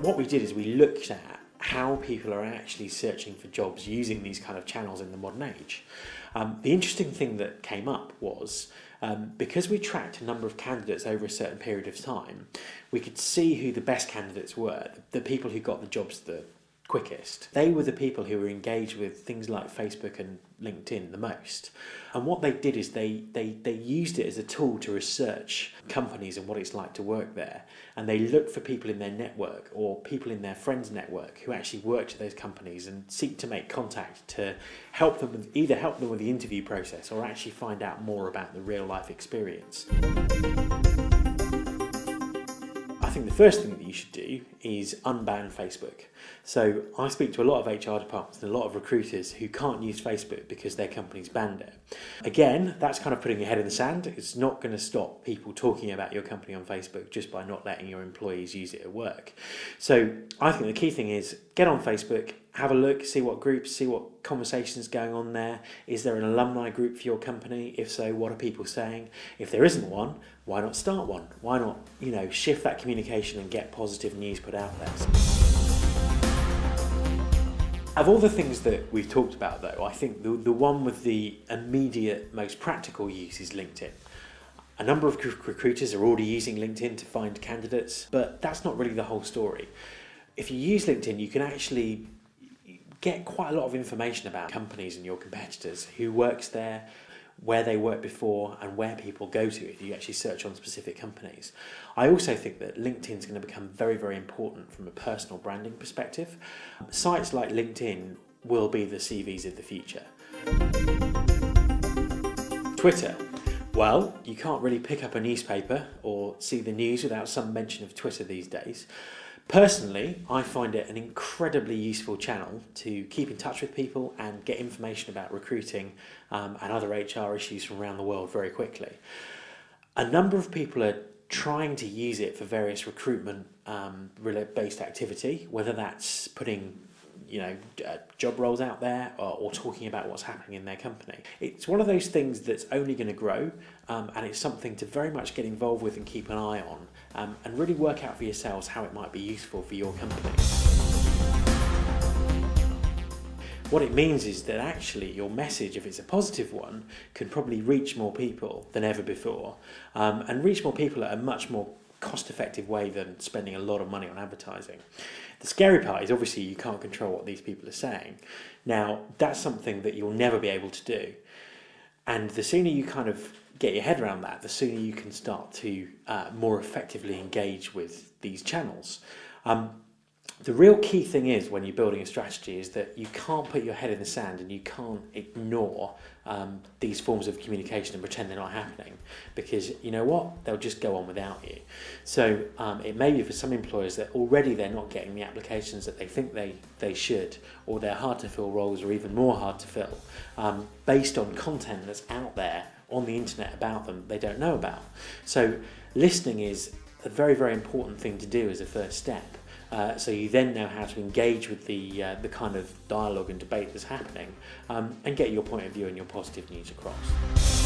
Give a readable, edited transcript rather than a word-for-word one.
what we did is we looked at how people are actually searching for jobs using these kind of channels in the modern age. The interesting thing that came up was because we tracked a number of candidates over a certain period of time, we could see who the best candidates were, the people who got the jobs the quickest. They were the people who were engaged with things like Facebook and LinkedIn the most. And what they did is they used it as a tool to research companies and what it's like to work there. And they looked for people in their network or people in their friends' network who actually worked at those companies and seek to make contact to help them with, either help them with the interview process or actually find out more about the real life experience. I think the first thing that you should do is unban Facebook. So I speak to a lot of HR departments and a lot of recruiters who can't use Facebook because their company's banned it. Again, that's kind of putting your head in the sand. It's not going to stop people talking about your company on Facebook just by not letting your employees use it at work. So I think the key thing is get on Facebook, have a look, see what groups, see what conversations going on there. Is there an alumni group for your company? If so, what are people saying? If there isn't one, why not start one? Why not, shift that communication and get positive news put out there? Of all the things that we've talked about though, I think the one with the immediate most practical use is LinkedIn. A number of recruiters are already using LinkedIn to find candidates, but that's not really the whole story. If you use LinkedIn, you can actually get quite a lot of information about companies and your competitors, who works there, where they worked before, and where people go to if you actually search on specific companies. I also think that LinkedIn is going to become very, very important from a personal branding perspective. Sites like LinkedIn will be the CVs of the future. Twitter. Well, you can't really pick up a newspaper or see the news without some mention of Twitter these days. Personally, I find it an incredibly useful channel to keep in touch with people and get information about recruiting and other HR issues from around the world very quickly. A number of people are trying to use it for various recruitment based activity, whether that's putting job roles out there or talking about what's happening in their company. It's one of those things that's only going to grow, and it's something to very much get involved with and keep an eye on, and really work out for yourselves how it might be useful for your company. What it means is that actually your message, if it's a positive one, can probably reach more people than ever before, and reach more people at a much more cost-effective way than spending a lot of money on advertising. The scary part is obviously you can't control what these people are saying. Now, that's something that you'll never be able to do. And the sooner you kind of get your head around that, the sooner you can start to more effectively engage with these channels. The real key thing is when you're building a strategy is that you can't put your head in the sand and you can't ignore these forms of communication and pretend they're not happening, because you know what, they'll just go on without you. So it may be for some employers that already they're not getting the applications that they think they should, or they're hard to fill roles are even more hard to fill based on content that's out there on the internet about them they don't know about. So listening is a very, very important thing to do as a first step. So you then know how to engage with the kind of dialogue and debate that's happening, and get your point of view and your positive news across.